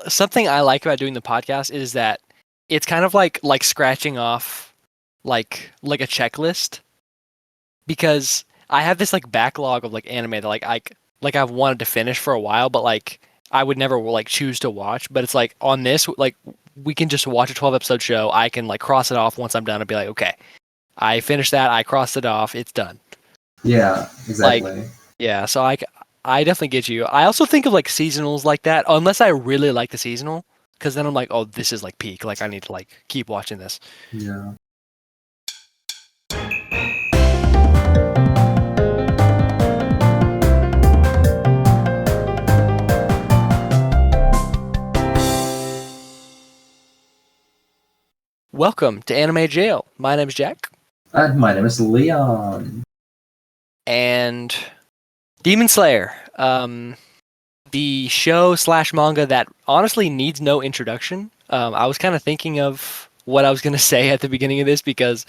something I like about doing the podcast is that it's kind of like scratching off like a checklist because I have this like backlog of like anime that like I've wanted to finish for a while, but like I would never like choose to watch. But it's like on this, like we can just watch a 12 episode show. I can like cross it off once I'm done and be like, okay, I finished that. I crossed it off. It's done. Yeah, Like, exactly. yeah. So I definitely get you. I also think of like seasonals like that, unless I really like the seasonal, because then I'm like, oh, this is like peak. Like I need to like keep watching this. Yeah. Welcome to Anime Jail. My name's Jack, And my name is Leon. and Demon Slayer. The show slash manga that honestly needs no introduction. I was kind of thinking of what I was gonna say at the beginning of this because,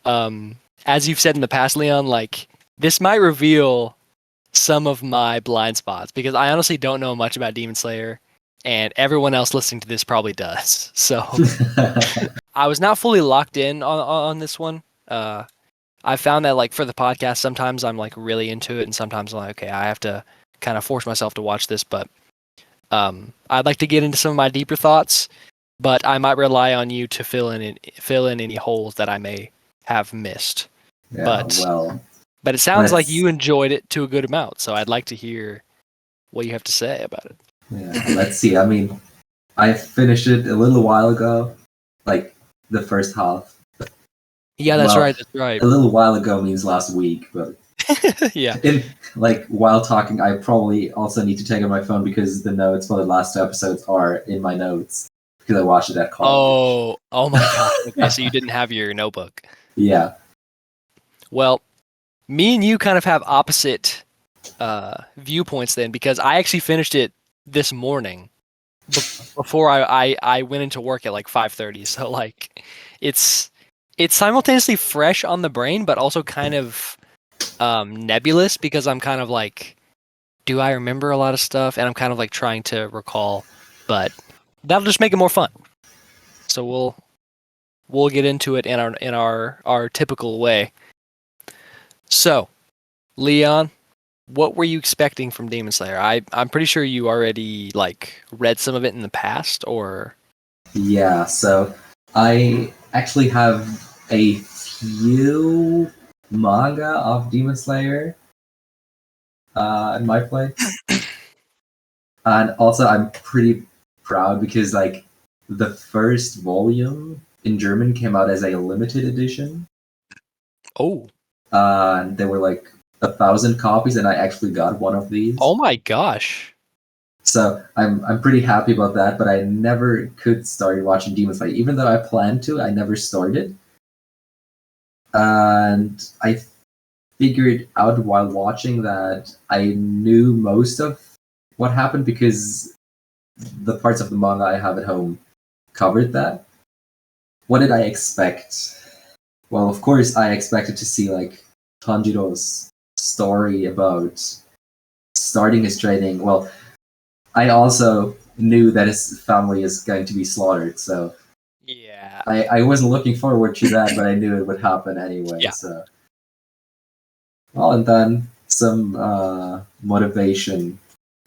as you've said in the past, Leon, like this might reveal some of my blind spots because I honestly don't know much about Demon Slayer, and everyone else listening to this probably does. So I was not fully locked in on this one. I found that like for the podcast, sometimes I'm like really into it, and sometimes I'm like, okay, I have to kind of force myself to watch this. But I'd like to get into some of my deeper thoughts, but I might rely on you to fill in any holes that I may have missed. Yeah, But well, it sounds like let's you enjoyed it to a good amount, so I'd like to hear what you have to say about it. let's see. I mean, I finished it a little while ago, like the first half. Yeah, that's Well, right. That's right. A little while ago means last week, but Yeah. while talking, I probably also need to take out my phone because the notes for the last two episodes are in my notes because I watched it at college. Oh my gosh. Okay, so you didn't have your notebook. Yeah. Well, me and you kind of have opposite viewpoints then because I actually finished it this morning before I went into work at like 5:30. So like it's simultaneously fresh on the brain but also kind of nebulous because I'm kind of like, do I remember a lot of stuff? And I'm kind of like trying to recall, but that'll just make it more fun. So we'll get into it in our typical way. So, Leon, what were you expecting from Demon Slayer? I'm pretty sure you already like read some of it in the past, or Yeah, so I actually have a few manga of Demon Slayer in my play. And also I'm pretty proud because like the first volume in German came out as a limited edition. oh And there were like 1,000 copies and I actually got one of these. oh my gosh, So I'm pretty happy about that, but I never could start watching Demon Slayer. Even though I planned to, I never started. And I figured out while watching that I knew most of what happened because the parts of the manga I have at home covered that. What did I expect? Well, of course, I expected to see like Tanjiro's story about starting his training. Well, I also knew that his family is going to be slaughtered, so yeah, I wasn't looking forward to that, but I knew it would happen anyway. yeah. So, well, and then some motivation,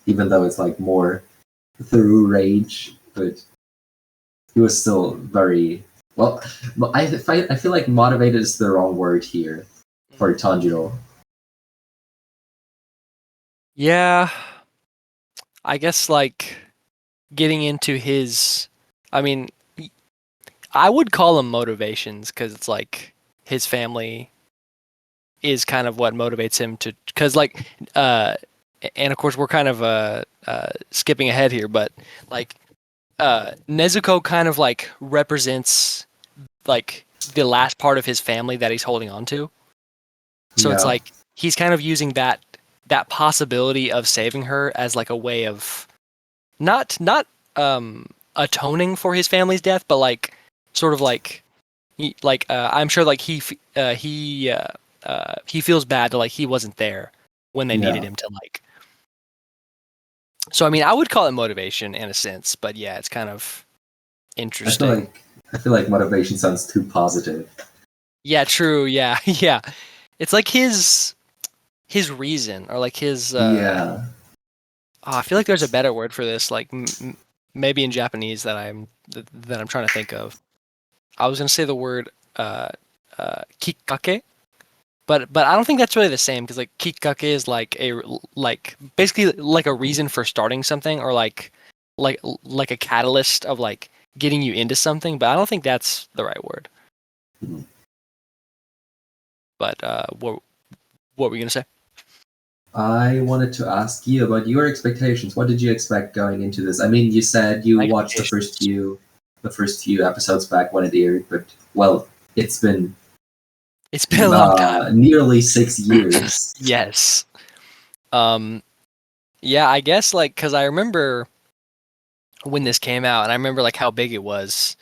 even though it's like more through rage, but he was still very well. I feel like motivated is the wrong word here for Tanjiro. Yeah, I guess like getting into his, I mean, I would call them motivations because it's like his family is kind of what motivates him to, because like, and of course we're kind of skipping ahead here, but like Nezuko kind of like represents like the last part of his family that he's holding on to. So it's Yeah. like he's kind of using that possibility of saving her as like a way of not atoning for his family's death, but like sort of like I'm sure like he feels bad that like he wasn't there when they needed Yeah. him to like So I mean, I would call it motivation in a sense, but yeah, it's kind of I feel interesting. like I feel like motivation sounds too positive. Yeah, true. Yeah, yeah. It's like his reason or like his Yeah. I feel like there's a better word for this, like maybe in Japanese that I'm trying to think of. I was gonna say the word kikkake, but I don't think that's really the same because like kikkake is like basically like a reason for starting something or like a catalyst of like getting you into something. But I don't think that's the right word. Mhm. But what were you gonna say? I wanted to ask you about your expectations. What did you expect going into this? I mean, you said you My watched expectations. the first few episodes back when it aired, but well, it's been It's been a long time. nearly 6 years. Yes. Um. Yeah, I guess like because I remember when this came out, and I remember like how big it was.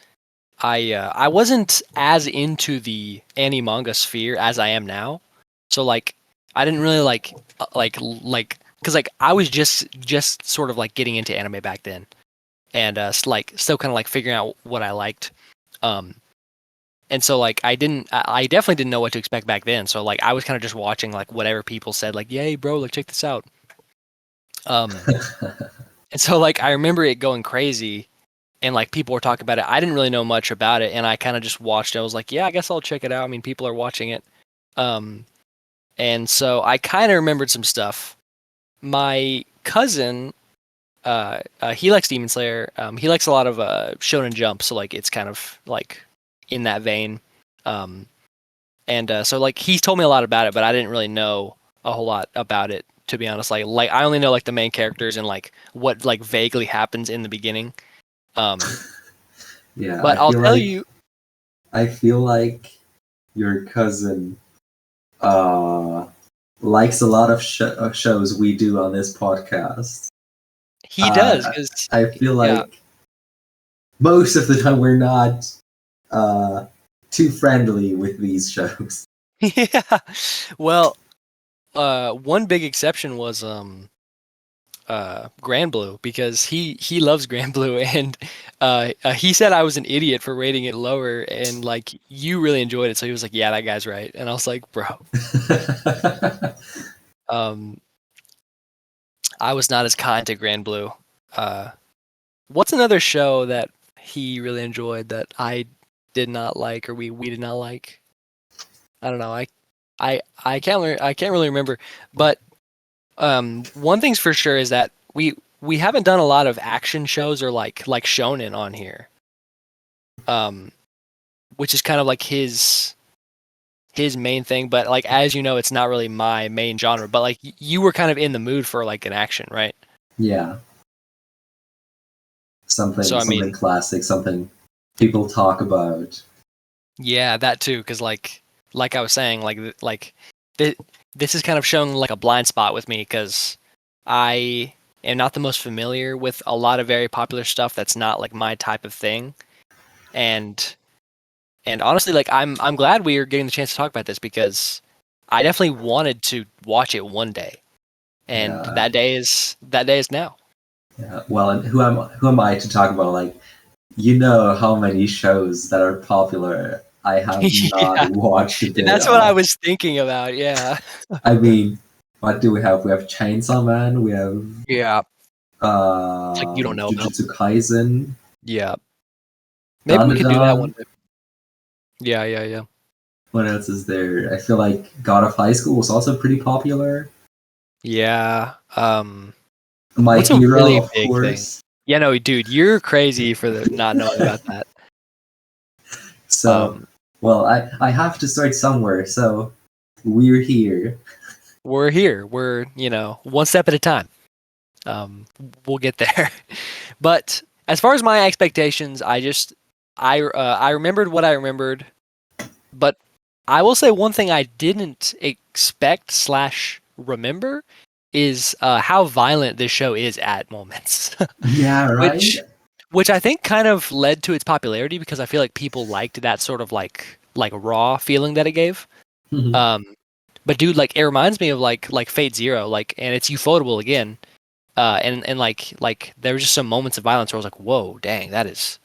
I wasn't as into the anime manga sphere as I am now, so like I didn't really like because like I was just sort of like getting into anime back then, and like still kind of like figuring out what I liked, um, and so like I definitely didn't know what to expect back then, so like I was kind of just watching like whatever people said like yay bro like check this out, um, and so like I remember it going crazy and like people were talking about it. I didn't really know much about it, and I kind of just watched it. I was like, yeah, I guess I'll check it out. I mean, people are watching it, um, and so I kind of remembered some stuff. My cousin, he likes Demon Slayer. He likes a lot of Shonen Jump, so like it's kind of like in that vein. Um, and so like he told me a lot about it, but I didn't really know a whole lot about it to be honest. Like I only know like the main characters and like what like vaguely happens in the beginning. Um, Yeah, but I'll tell you. I feel like your cousin uh likes a lot of shows we do on this podcast. He does, because I feel yeah. like most of the time we're not uh, too friendly with these shows. Yeah. Well, one big exception was Grand Blue because he loves Grand Blue and he said I was an idiot for rating it lower and like you really enjoyed it so he was like yeah that guy's right and I was like bro um I was not as kind to Grand Blue. Uh, what's another show that he really enjoyed that I did not like or we did not like? I don't know. I can't really remember. But one thing's for sure is that we haven't done a lot of action shows or like shonen on here. Um, which is kind of like his main thing. But like as you know, it's not really my main genre. But like you were kind of in the mood for like an action, right? Yeah, So I something mean, classic, something people talk about. yeah, that too. Because like I was saying, th- this is kind of showing like a blind spot with me because I am not the most familiar with a lot of very popular stuff that's not like my type of thing. And honestly, like I'm glad we are getting the chance to talk about this because I definitely wanted to watch it one day, and Yeah, that day is now. yeah. Well, and who am I to talk about? Like, you know how many shows that are popular I have not Yeah, watched a bit that's what I of. was thinking about. Yeah, I mean, what do we have? We have Chainsaw Man. We have yeah. It's like you don't know about. Jujutsu Kaisen, Yeah, maybe we could do that one Dandadan. day. Yeah, yeah, yeah. What else is there? I feel like God of High School was also pretty popular. Yeah. My What's a Hero, really of big thing? course. Yeah, no, dude, you're crazy for the not knowing about that. So, Um, well, I have to start somewhere. So we're here. we're here. We're, one step at a time. We'll get there. But as far as my expectations, I remembered what I remembered, but I will say one thing I didn't expect slash remember is how violent this show is at moments, Yeah, right. which which I think kind of led to its popularity because I feel like people liked that sort of like raw feeling that it gave. Mhm. Um, but dude, like it reminds me of like Fate Zero, like, and it's ufotable again. and like there were just some moments of violence where I was like, whoa, dang, that is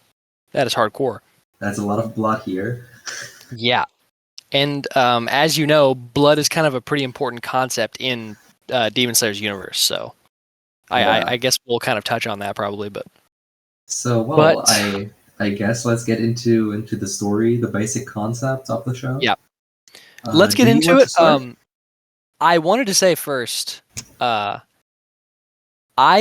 hardcore. That's a lot of blood here. Yeah, and as you know, blood is kind of a pretty important concept in Demon Slayer's universe. So Yeah. I guess we'll kind of touch on that probably, but So, well, but I guess let's get into the story, the basic concept of the show. yeah, let's get Do you into want to it. start? I wanted to say first, I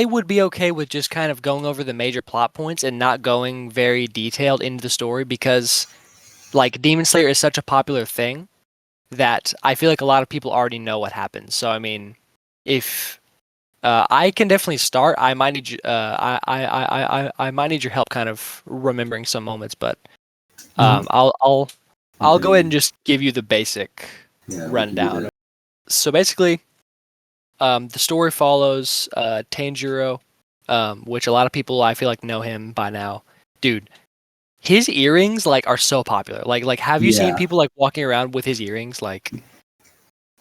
would be okay with just kind of going over the major plot points and not going very detailed into the story because, like, Demon Slayer is such a popular thing that I feel like a lot of people already know what happens. So, I mean, if I can definitely start, I might need I might need your help, kind of remembering some moments, but Mhm. I'll Okay, go ahead and just give you the basic yeah, we can do rundown. that. So basically, the story follows Tanjiro, which a lot of people I feel like know him by now. Dude, his earrings like are so popular. Like have you seen Yeah, people like walking around with his earrings? Like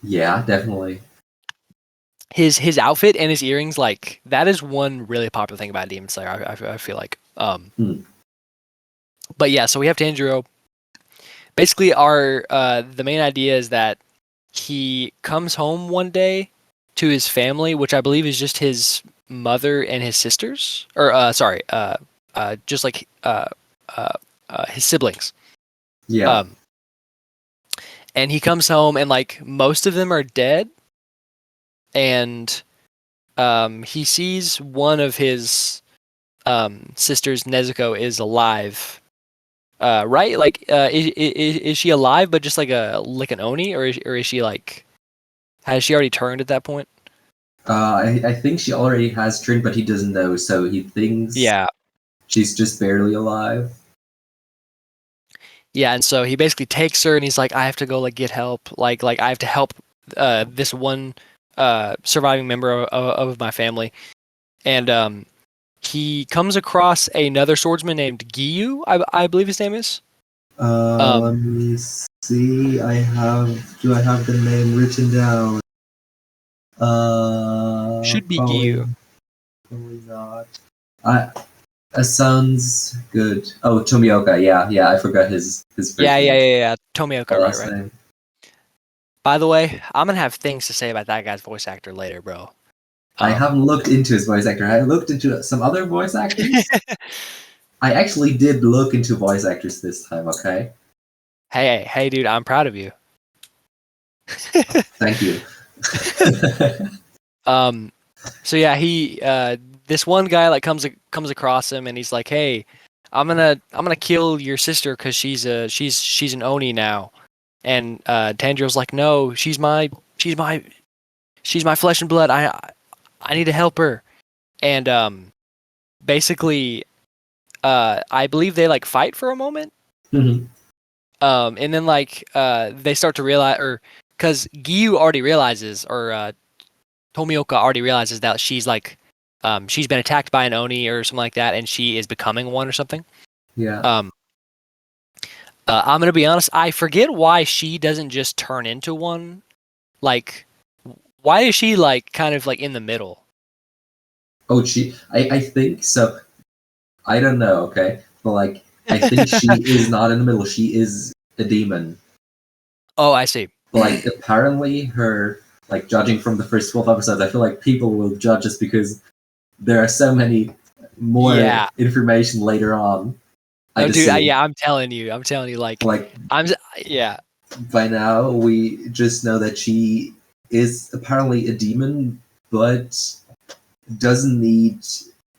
yeah, definitely. his outfit and his earrings, like that is one really popular thing about Demon Slayer. I feel like. Hmm. But yeah, so we have Tanjiro. Basically, our the main idea is that he comes home one day to his family, which I believe is just his mother and his sisters, or sorry, just like his siblings. Yeah. Um, and he comes home and like most of them are dead, and he sees one of his sisters, Nezuko, is alive. Right? Like, is she alive, but just like an Oni, or is she like has she already turned at that point? I think she already has turned, but he doesn't know, so he thinks Yeah, she's just barely alive. yeah. And so he basically takes her, and he's like, I have to go like get help. Like I have to help this one surviving member of my family. And he comes across another swordsman named Giyu, I believe his name is. Let Um, me see. Do I have the name written down? should be Probably, Giyu. probably not. I, sounds good. Oh, Tomioka. Yeah, yeah. I forgot his Yeah, first yeah, name. yeah, yeah. Tomioka, right, Last right. name. By the way, I'm gonna have things to say about that guy's voice actor later, bro. I Um, haven't looked into his voice actor. I looked into some other voice actors. I actually did look into voice actors this time. Okay. hey, dude, I'm proud of you. Thank you. Um, so yeah, he this one guy like comes across him and he's like, "Hey, I'm gonna kill your sister because she's an Oni now." And Tanjiro's like, "No, she's my flesh and blood. I need to help her." And basically, I believe they like fight for a moment. Mhm. And then like they start to realize, or because Giyu already realizes, or Tomioka already realizes that she's been attacked by an Oni or something like that, and she is becoming one or something. Yeah. Um, I'm gonna be honest, I forget why she doesn't just turn into one. Like, why is she like kind of like in the middle? Oh, I think so. I don't know, okay? But, like, I think she is not in the middle. She is a demon. Oh, I see. But, like, apparently her, like, judging from the first 12 episodes, I feel like people will judge us because there are so many more Yeah. information later on, I'd No, dude. assume. Yeah, I'm telling you. Like, Like, I'm. Yeah. by now, we just know that she is apparently a demon, but doesn't need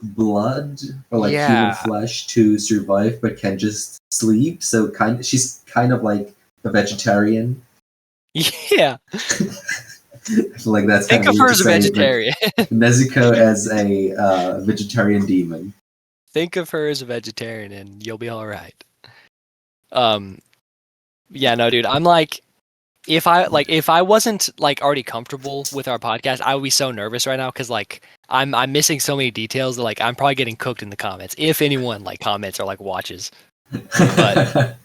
blood or like human Yeah. flesh to survive, but can just sleep. So she's kind of like a vegetarian. Yeah. I feel like that's kind Think of of weird her to as a say, but vegetarian. Nezuko as a vegetarian demon. Think of her as a vegetarian, and you'll be all right. Um. Yeah. No, dude. I'm like, if I wasn't like already comfortable with our podcast, I would be so nervous right now because like I'm missing so many details that like I'm probably getting cooked in the comments if anyone like comments or like watches. But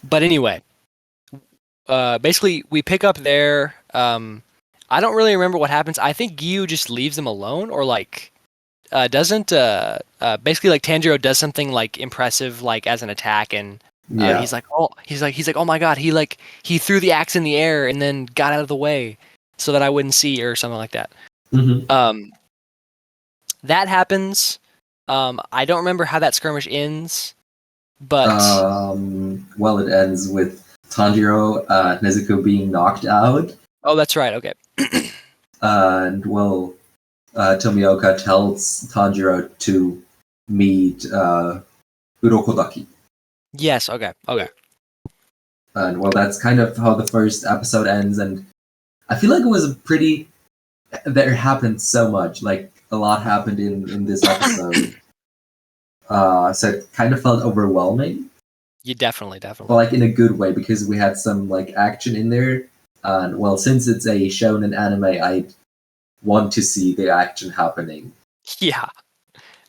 but anyway, basically we pick up there. I don't really remember what happens. I think Giyu just leaves them alone, or like basically like Tanjiro does something like impressive like as an attack, and Yeah. he's like, oh my god, he threw the axe in the air and then got out of the way so that I wouldn't see, or something like that. Mhm. That happens. I don't remember how that skirmish ends, but Well, it ends with Tanjiro Nezuko being knocked out, oh, that's right. Okay. and well, Tomioka tells Tanjiro to meet Urokodaki. Yes. Okay. Okay. And well, that's kind of how the first episode ends. And I feel like it was a pretty. There happened so much. Like a lot happened in this episode. So it kind of felt overwhelming, You definitely. but like in a good way because we had some like action in there. And well, since it's a shonen anime, I want to see the action happening. Yeah,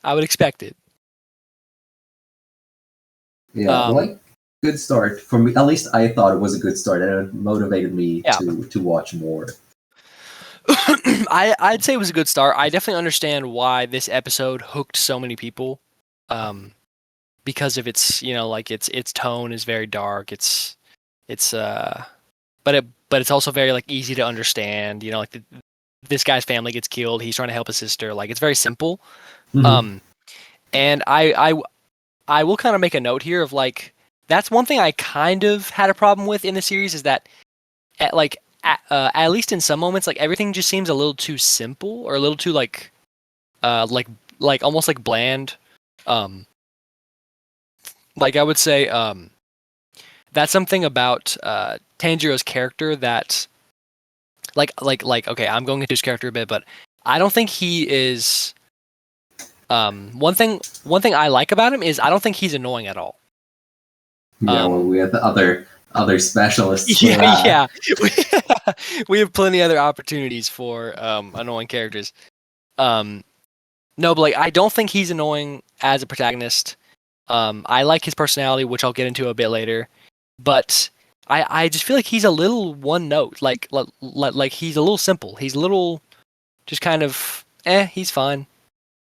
I would expect it. Yeah, like good start for me. At least I thought it was a good start, and it motivated me Yeah. to watch more. I'd say it was a good start. I definitely understand why this episode hooked so many people, because of its, like its tone is very dark. But it's also very like easy to understand. Like this guy's family gets killed. He's trying to help his sister. Like it's very simple. Mhm. And I will kind of make a note here of like that's one thing I kind of had a problem with in the series, is that at least in some moments, like everything just seems a little too simple, or a little too like almost like bland. Like I would say that's something about Tanjiro's character that like okay, I'm going into his character a bit, but I don't think he is. One thing I like about him is I don't think he's annoying at all. Yeah, well, we have the other specialists. For that. Yeah. We have plenty other opportunities for annoying characters. No, but like I don't think he's annoying as a protagonist. I like his personality, which I'll get into a bit later, but I just feel like he's a little one note. Like he's a little simple. He's a little just kind of he's fine.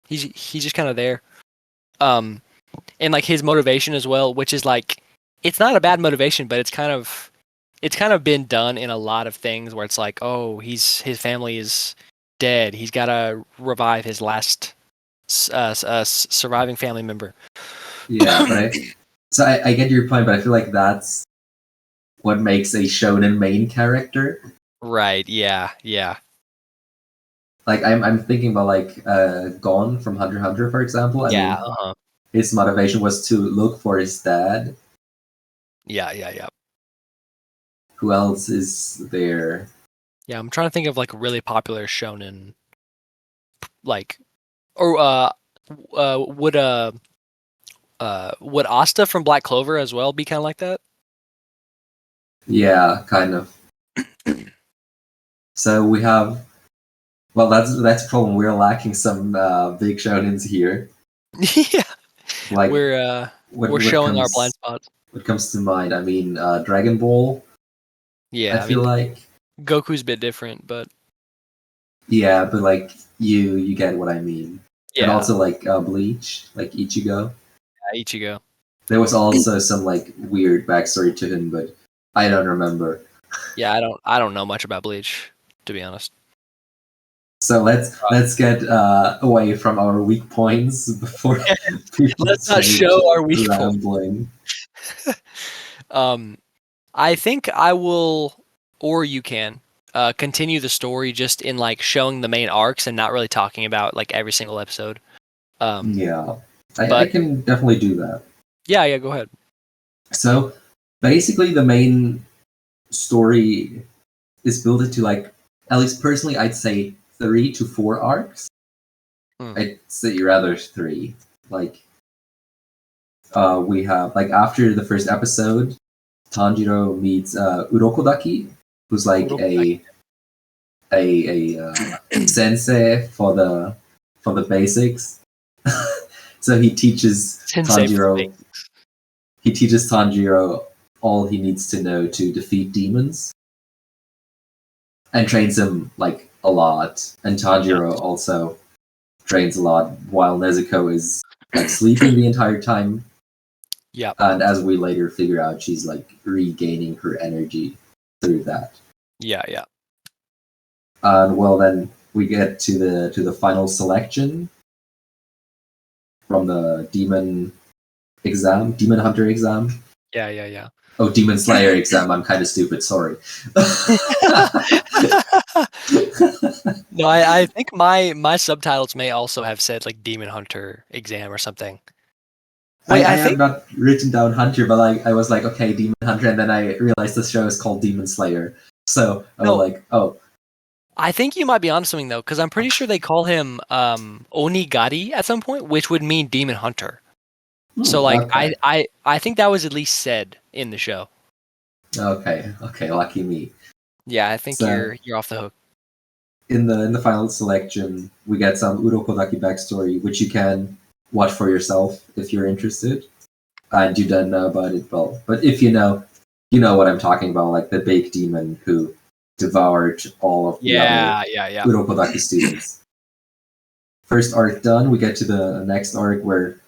He's just kind of there. And like his motivation as well, which is like it's not a bad motivation, but it's kind of been done in a lot of things where it's like, oh, his family is dead. He's got to revive his last surviving family member. Yeah, but I get your point, but I feel like that's what makes a shonen main character. Right. Yeah. Yeah. Like I'm thinking about like Gon from Hunter x Hunter, for example. I Yeah. mean, his motivation was to look for his dad. Yeah. Yeah. Yeah. Who else is there? Yeah. I'm trying to think of like really popular shonen, like, or would Asta from Black Clover as well be kind of like that? Yeah, kind of. So we have. Well, that's a problem. We're lacking some big shonens here. Yeah. Like we're showing our blind spots. What comes to mind? I mean, Dragon Ball. Yeah, I feel like Goku's a bit different, but yeah, but like you get what I mean. yeah, And also like Bleach, like Ichigo. yeah, Ichigo. There was also some like weird backstory to him, but I don't remember. Yeah, I don't know much about Bleach, to be honest. So let's get away from our weak points before people let's not show our weak rambling. I think I will, or you can continue the story just in like showing the main arcs and not really talking about like every single episode. Yeah, I can definitely do that. Yeah, go ahead. So basically, the main story is built into like, at least personally, I'd say 3 to 4 arcs. I'd say rather 3. Like, we have like after the first episode, Tanjiro meets Urokodaki, who's like a sensei for the basics. So he teaches Tanjiro. He teaches Tanjiro all he needs to know to defeat demons, and trains him like a lot. And Tanjiro also trains a lot, while Nezuko is like sleeping the entire time. Yep. And as we later figure out, she's like regaining her energy through that. Yeah, yeah. And well, then we get to the final selection from the Demon Hunter exam. Yeah, yeah, yeah. Oh, Demon Slayer exam. I'm kind of stupid. Sorry. No, I think my subtitles may also have said like Demon Hunter exam or something. Wait, I I have think not written down Hunter, but I was like, okay, Demon Hunter, and then I realized the show is called Demon Slayer. So I was No. like, oh, I think you might be onto something though, because I'm pretty sure they call him Onigari at some point, which would mean Demon Hunter. So like okay, I think that was at least said in the show. okay, lucky me. Yeah, I think So you're off the hook. in the final selection, we get some Urokodaki backstory, which you can watch for yourself if you're interested, and you don't know about it. Well, but if you know what I'm talking about, like the big demon who devoured all of the other Yeah. Urokodaki students. First arc done, we get to the next arc where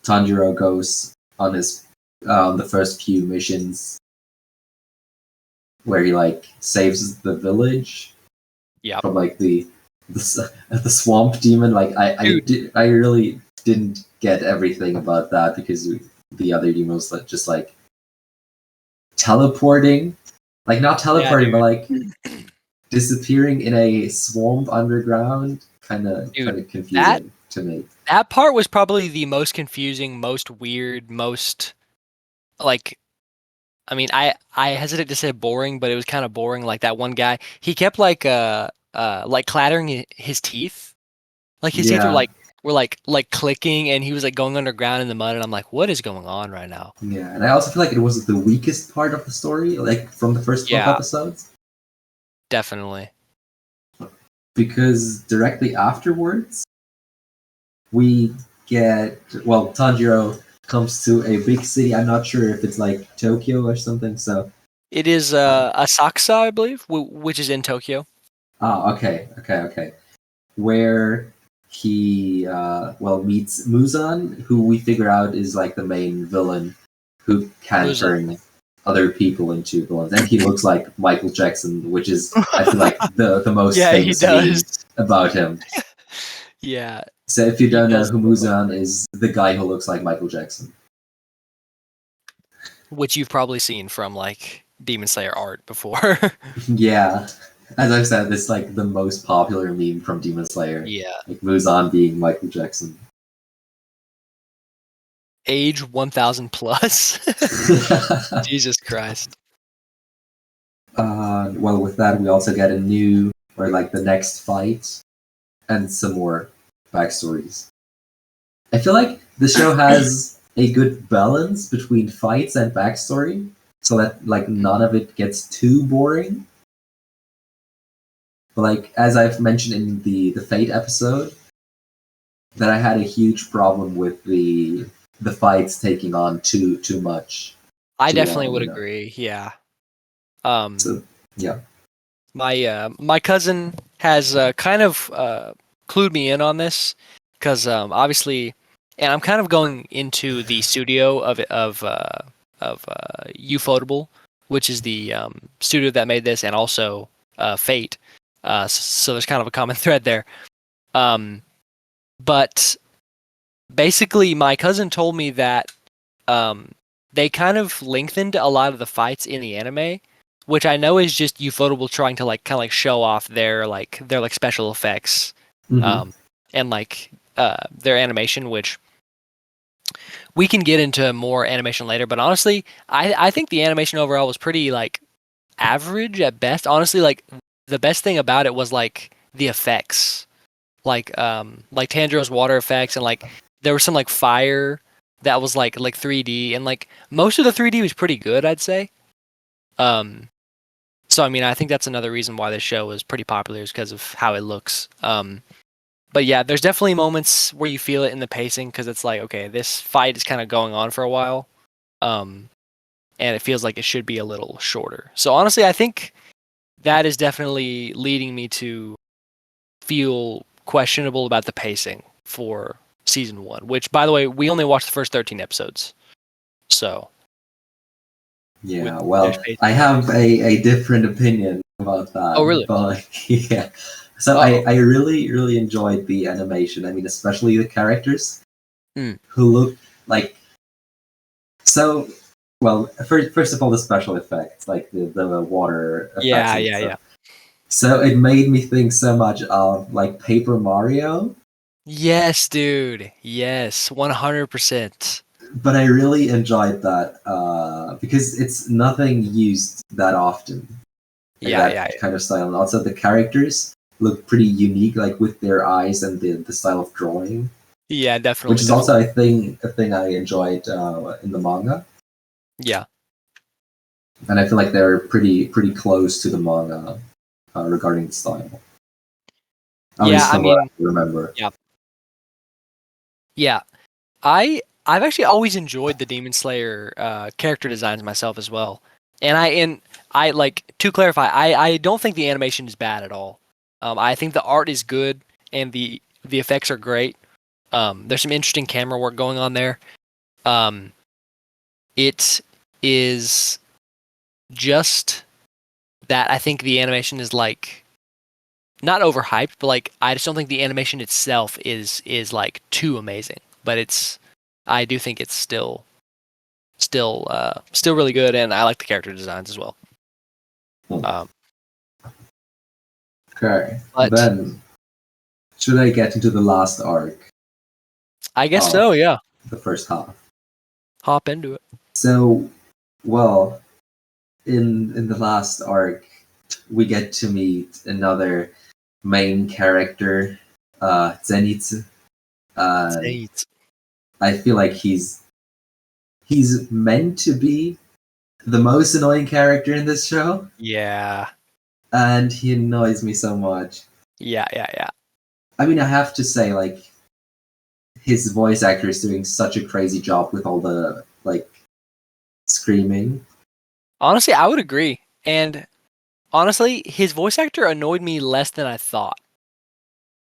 Tanjiro goes on his the first few missions, where he like saves the village Yeah. from like the swamp demon. Like I really didn't get everything about that because the other demons like just like teleporting, like not teleporting, but like disappearing in a swamp underground. Kind of confusing to me. That part was probably the most confusing, most weird, most like I mean, I hesitate to say boring, but it was kind of boring. Like that one guy, he kept like clattering his teeth, like his teeth Yeah, were like clicking, and he was like going underground in the mud, and I'm like, what is going on right now? yeah, and I also feel like it was the weakest part of the story, like from the first 12 Yeah, episodes, definitely. because directly afterwards we get Tanjiro comes to a big city. I'm not sure if it's like Tokyo or something. So It is Asakusa, I believe, which is in Tokyo. okay. Where he meets Muzan, who we figure out is like the main villain, who can turn other people into villains, and he looks like Michael Jackson, which is I feel like the most famous meme about him. Yeah. So if you don't know who Muzan is, the guy who looks like Michael Jackson, which you've probably seen from like Demon Slayer art before. Yeah. As I've said, this is like the most popular meme from Demon Slayer. Yeah. Like Muzan being Michael Jackson. Age 1000 plus. Jesus Christ. With that, we also get the next fight and some more backstories. I feel like the show has a good balance between fights and backstory, so that like none of it gets too boring. But like as I've mentioned in the Fate episode, that I had a huge problem with the fights taking on too much. I definitely would agree. Yeah. So yeah. My cousin has kind of clued me in on this because obviously, and I'm kind of going into the studio of Ufotable, which is the studio that made this, and also Fate. So there's kind of a common thread there. But basically, my cousin told me that they kind of lengthened a lot of the fights in the anime, which I know is just Ufotable trying to like kind of like show off their special effects, and like their animation, which we can get into more animation later. But honestly, I think the animation overall was pretty like average at best. Honestly, like the best thing about it was like the effects, like Tanjiro's water effects, and like there was some like fire that was like 3D, and like most of the 3D was pretty good, I'd say. So I mean, I think that's another reason why this show was pretty popular, is because of how it looks. But yeah, there's definitely moments where you feel it in the pacing, because it's like, okay, this fight is kind of going on for a while, and it feels like it should be a little shorter. So honestly, I think that is definitely leading me to feel questionable about the pacing for season 1. Which, by the way, we only watched the first 13 episodes. So Yeah, there's well, pacing. I have a different opinion about that. Oh, really? But yeah, so I really really enjoyed the animation. I mean, especially the characters who look like so. Well, first of all, the special effects, like the water effects. Yeah, and yeah, stuff. yeah. So it made me think so much of like Paper Mario. Yes, dude. Yes, 100%. But I really enjoyed that because it's nothing used that often. Like Yeah, that yeah, kind of style. And also the characters look pretty unique, like with their eyes and the style of drawing, yeah. Definitely, which is definitely. also a thing I enjoyed in the manga. Yeah, And I feel like they're pretty close to the manga regarding the style. At yeah. least I from what mean, I remember. yeah. I've actually always enjoyed the Demon Slayer character designs myself as well. And I like to clarify, I don't think the animation is bad at all. I think the art is good and the effects are great. There's some interesting camera work going on there. Um, it is just that I think the animation is like not overhyped, but like I just don't think the animation itself is like too amazing. But I do think it's still really good, and I like the character designs as well. Hmm. Um, Okay. but Then should I get into the last arc I guess of so. Yeah, the first half? hop into it. So, well, in the last arc, we get to meet another main character, Zenitsu. Saints. I feel like he's meant to be the most annoying character in this show, Yeah, and he annoys me so much. yeah. I mean, I have to say, like, his voice actor is doing such a crazy job with all the like screaming. Honestly, I would agree. And honestly, his voice actor annoyed me less than I thought.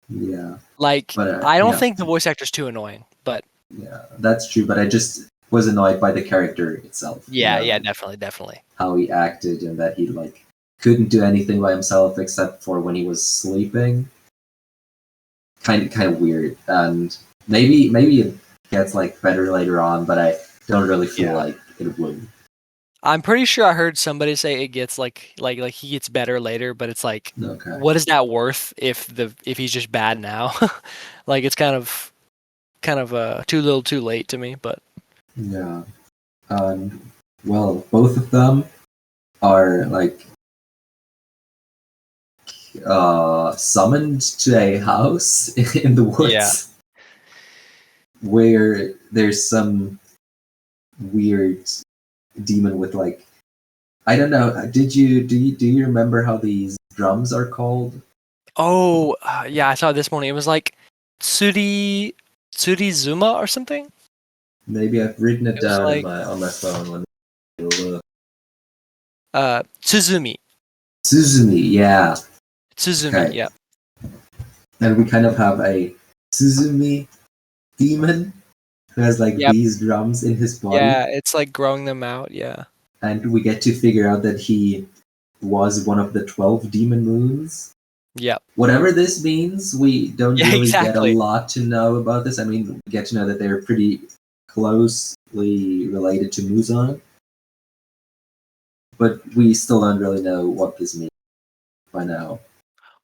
Yeah, Like, but I don't yeah, think the voice actor's too annoying, but yeah, that's true. But I just was annoyed by the character itself. yeah, definitely. How he acted and that he like couldn't do anything by himself except for when he was sleeping. Kind of weird, and maybe it gets like better later on, but I don't really feel Yeah. like it would. I'm pretty sure I heard somebody say it gets like he gets better later, but it's like, Okay. what is that worth if he's just bad now? Like it's kind of too little, too late to me. But Yeah. Well, both of them are like summoned to a house in the woods Yeah. where there's some weird demon with like I don't know. Do you remember how these drums are called? Oh, yeah, I saw it this morning. It was like Tsurizuma or something. Maybe I've written it It was down like on my phone. Let me look. Tsuzumi. Suzumi, yeah. Tsuzumi. Okay. Yeah. And we kind of have a Suzumi demon who has like Yep. these drums in his body. Yeah, it's like growing them out. Yeah. And we get to figure out that he was one of the 12 demon moons. Yep. Whatever this means, we don't Yeah, really get a exactly. lot to know about this. I mean, we get to know that they're pretty closely related to Muzan, but we still don't really know what this means by now.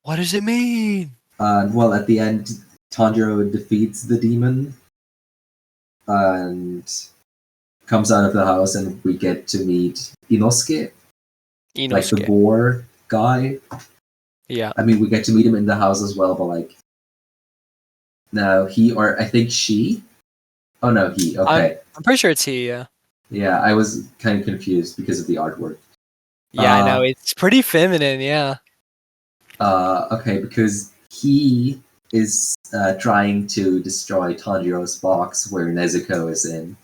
What does it mean? Well, at the end, Tanjiro defeats the demon and comes out of the house, and we get to meet Inosuke, like the Inosuke. boar guy. Yeah. I mean, we get to meet him in the house as well, but like, no, he or I think she. Oh no, he. Okay, I'm pretty sure it's he. Yeah. yeah, I was kind of confused because of the artwork. Yeah, I know. It's pretty feminine. Yeah. Okay, because he is trying to destroy Tanjiro's box where Nezuko is in.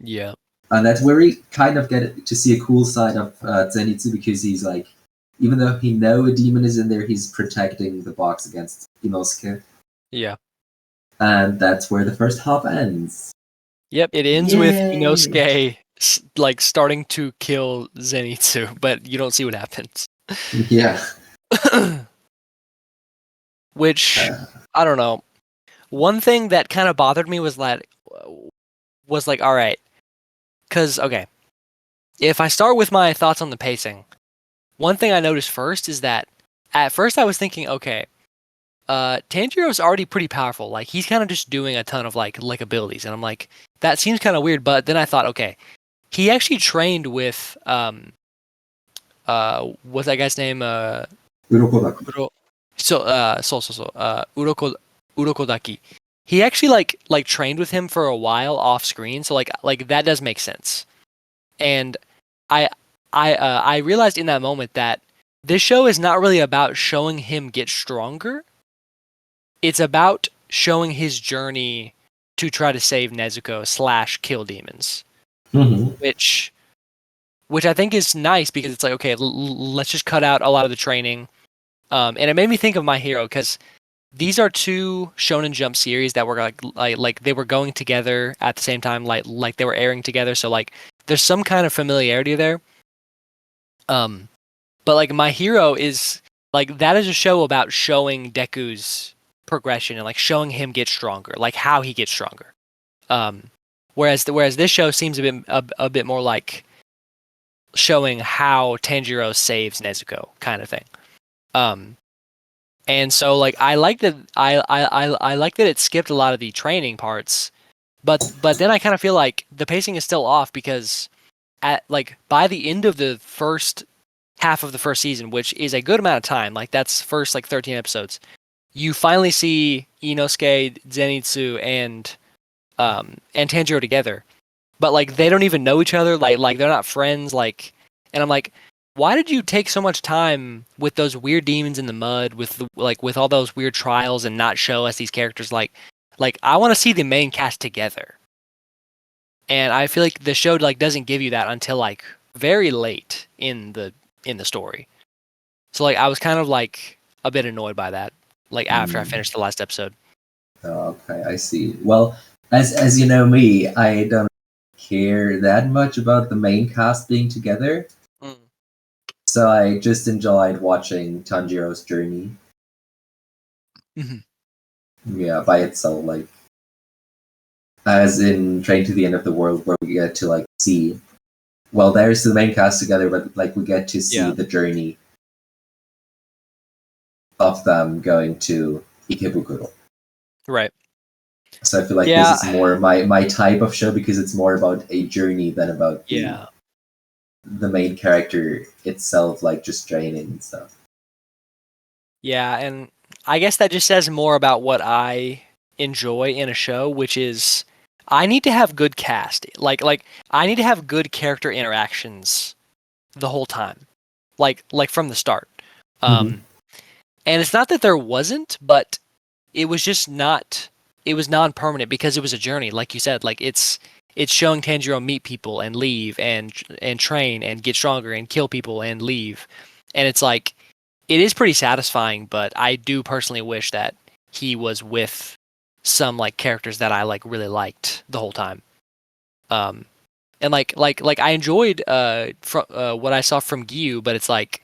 Yeah. And that's where we kind of get to see a cool side of Zenitsu because he's like, even though he know a demon is in there, he's protecting the box against Inosuke. Yeah. And that's where the first half ends. Yep, it ends with Yay! Inosuke like starting to kill Zenitsu, but you don't see what happens. Yeah. Which I don't know. One thing that kind of bothered me was like, all right, because okay, if I start with my thoughts on the pacing, one thing I noticed first is that at first I was thinking, okay, Tanjiro's already pretty powerful. Like he's kind of just doing a ton of like abilities, and I'm like, that seems kind of weird. But then I thought, okay, he actually trained with what's that guy's name? Urokodaki. Urokodaki. He actually like trained with him for a while off screen, so like that does make sense. And I I realized in that moment that this show is not really about showing him get stronger. It's about showing his journey to try to save Nezuko / kill demons, Mm-hmm. which I think is nice because it's like, okay, let's just cut out a lot of the training. And it made me think of My Hero because these are two Shonen Jump series that were like they were going together at the same time, like they were airing together. So like there's some kind of familiarity there. But like My Hero is like that is a show about showing Deku's progression and like showing him get stronger, like how he gets stronger. Whereas this show seems a bit more like showing how Tanjiro saves Nezuko, kind of thing. And so like I like that I like that it skipped a lot of the training parts, but then I kind of feel like the pacing is still off because at like by the end of the first half of the first season, which is a good amount of time, like that's first like 13 episodes, you finally see Inosuke, Zenitsu, and Tanjiro together, but like they don't even know each other, like they're not friends, like, and I'm like, why did you take so much time with those weird demons in the mud, with with all those weird trials, and not show us these characters? Like I want to see the main cast together, and I feel like the show like doesn't give you that until like very late in the story. So like I was kind of like a bit annoyed by that, like after I finished the last episode. Okay, I see. Well, as you know me, I don't care that much about the main cast being together. Mm. So I just enjoyed watching Tanjiro's journey. Mhm. Yeah, by itself, like as in Train to the End of the World, where we get to like see. Well, there's the main cast together, but like we get to see Yeah. the journey of them going to Ikebukuro. Right. So I feel like Yeah. this is more my type of show because it's more about a journey than about Yeah. the main character itself, like just training and stuff. Yeah, and I guess that just says more about what I enjoy in a show, which is I need to have good cast. Like I need to have good character interactions the whole time. Like from the start. Mhm. And it's not that there wasn't, but it was just not it was non-permanent because it was a journey, like you said. Like it's showing Tanjiro meet people and leave and train and get stronger and kill people and leave. And it's like it is pretty satisfying, but I do personally wish that he was with some like characters that I like really liked the whole time. And like I enjoyed what I saw from Gyu, but it's like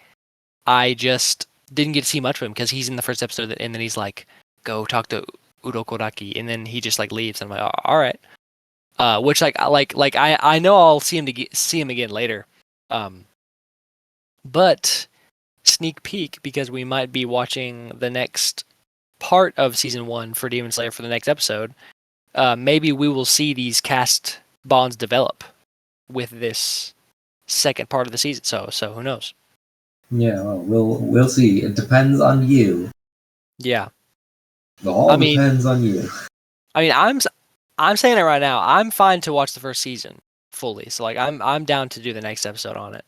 I just didn't get to see much of him because he's in the first episode and then he's like, go talk to Urokodaki, and then he just like leaves and I'm like, all right. Which like I know I'll see him again later. But sneak peek because we might be watching the next part of season 1 for Demon Slayer for the next episode. Maybe we will see these cast bonds develop with this second part of the season. So who knows? Yeah, well, we'll see. It depends on you. Yeah. It all depends on you. I mean, I'm saying it right now. I'm fine to watch the first season fully. So like I'm down to do the next episode on it.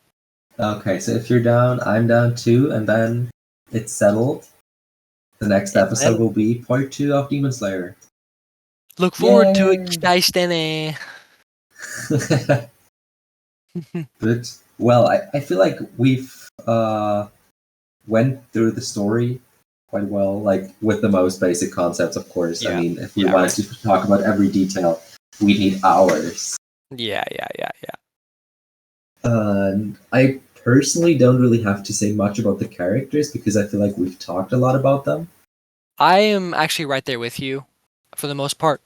Okay, so if you're down, I'm down too, and then it's settled. The next episode will be part 2 of Demon Slayer. Look forward to it, Daistene. But well, I feel like we've went through the story quite well, like with the most basic concepts, of course. I Yeah. mean, if we Yeah, wanted to talk about every detail, we need hours. Yeah. And I personally don't really have to say much about the characters because I feel like we've talked a lot about them. I am actually right there with you for the most part.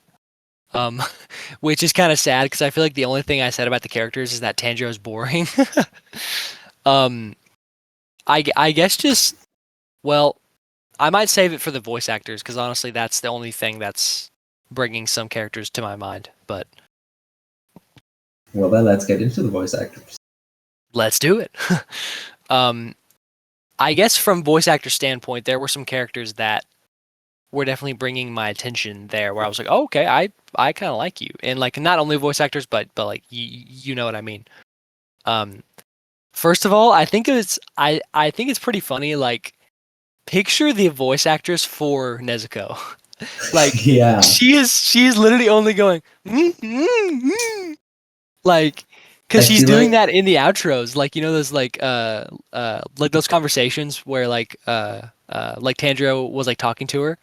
Um, which is kind of sad because I feel like the only thing I said about the characters is that Tanjiro is boring. um, I guess just well, I might save it for the voice actors because honestly, that's the only thing that's bringing some characters to my mind. But Well, then let's get into the voice actors. let's do it. um, I guess from voice actor standpoint, there were some characters that were definitely bringing my attention there, where I was like, oh, okay, I kind of like you, and like not only voice actors, but like you know what I mean. Um, First of all, I think it's pretty funny. Like, picture the voice actress for Nezuko. Like, Yeah, she is literally only going like, I because she's feel doing like that in the outros. Like, you know those like those conversations where like Tanjiro was like talking to her,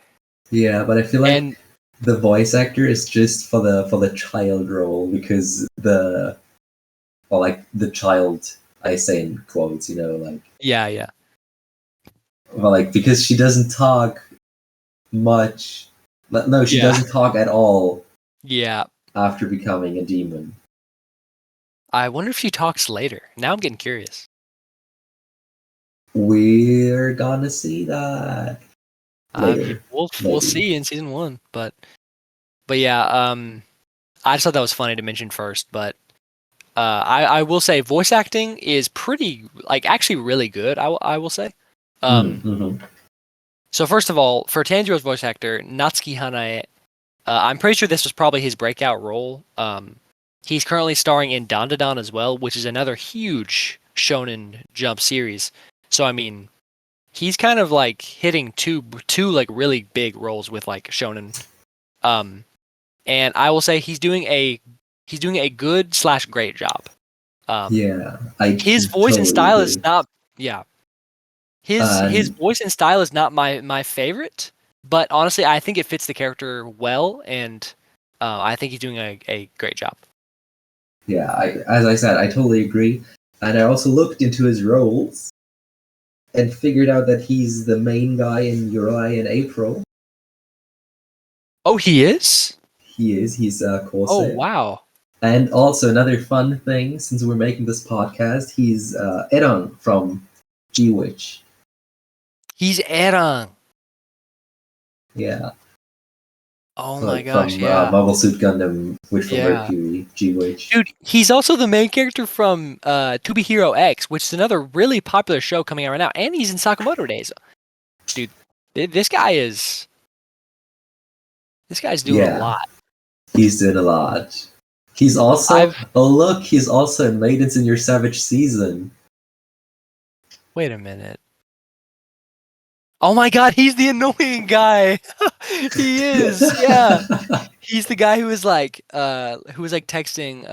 yeah, but I feel like and the voice actor is just for the child role because like the child, I say in quotes, like yeah, like because she doesn't talk much. No, she yeah, doesn't talk at all yeah. after becoming a demon. I wonder if she talks later. Now I'm getting curious. We're gonna see that later, We'll maybe. see in season 1, but yeah. I just thought that was funny to mention first, but I will say voice acting is pretty like actually really good. I will say. Mm-hmm. So first of all, for Tanjiro's voice actor Natsuki Hanae, I'm pretty sure this was probably his breakout role. He's currently starring in Dandadan as well, which is another huge Shonen Jump series. So I mean, he's kind of like hitting two like really big roles with like Shonen. And I will say he's doing a good slash great job. Um, Yeah, I his voice and totally style is agree. not yeah. His And voice and style is not my favorite, but honestly, I think it fits the character well, and I think he's doing a great job. yeah, as I said, I totally agree. And I also looked into his roles and figured out that he's the main guy in Uri and April. Oh, he is. He is. He's Oh Kose. wow, And also another fun thing, since we're making this podcast, he's Eran from G-Witch. he's Erang. Yeah, Oh my like gosh, from yeah, Mobile Suit Gundam, Witch from yeah. Mercury, G-Witch. Dude, he's also the main character from To Be Hero X, which is another really popular show coming out right now, and he's in Sakamoto Days. Dude, this guy's doing a Yeah, lot. he's doing a lot. He's also, I've oh look, he's also in Maidens in Your Savage Season. Wait a minute. Oh my god, he's the annoying guy. He is. Yeah. He's the guy who was like texting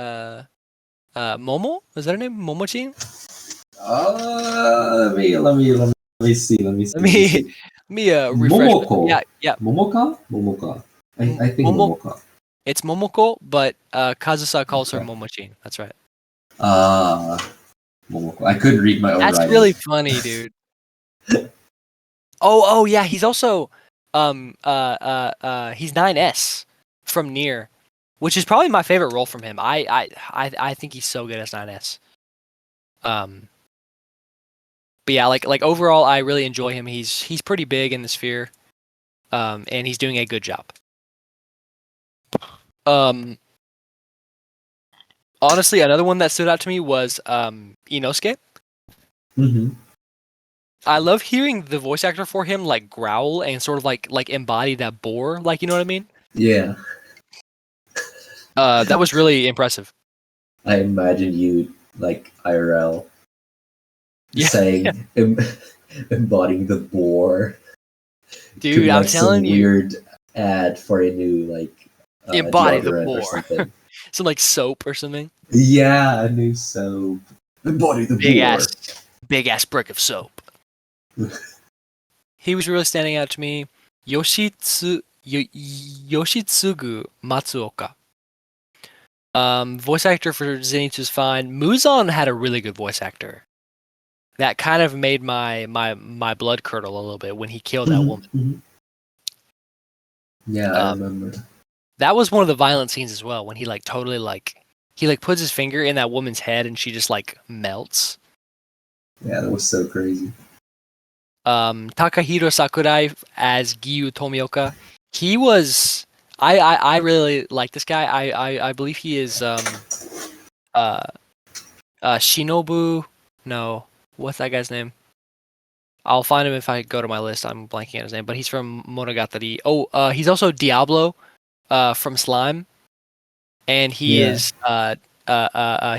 Momo? Is that her name? Momochin? Let me see, Let let me me see. refresh. But Momoko. yeah, yeah. Momoka? Momoka. I think Momo Momoka. it's Momoko, but Kazusa calls her Okay. Momochin. That's right. Ah, Momoko. I couldn't read my own That's writing. really funny, dude. Oh yeah, he's also he's 9S from Nier, which is probably my favorite role from him. I think he's so good as 9S. Um but yeah, like overall I really enjoy him. He's pretty big in the sphere. And he's doing a good job. Um Honestly, another one that stood out to me was Inosuke. Mm-hmm. I love hearing the voice actor for him like growl and sort of like embody that boar, like you know what I mean? Yeah, That was really impressive. I imagine you like IRL Yeah, yeah. saying embodying the boar. Could Dude, be I'm like telling some you, weird ad for a new like embody the deodorant or boar. something. Some like soap or something. Yeah, a new soap. Embody the Big boar. ass big ass brick of soap. he was really standing out to me. Yoshitsugu Matsuoka. Voice actor for Zenitsu is fine. Muzan had a really good voice actor. That kind of made my blood curdle a little bit when he killed that woman. Mhm. Yeah, I Um, remember. that was one of the violent scenes as well when he like totally like he like puts his finger in that woman's head and she just like melts. Yeah, that was so crazy. Takahiro Sakurai as Giyu Tomioka. He was I really like this guy. I believe he is uh Shinobu. No, what's that guy's name? I'll find him if I go to my list. I'm blanking on his name, but he's from Monogatari. Oh, he's also Diablo, from Slime, and he Yeah. is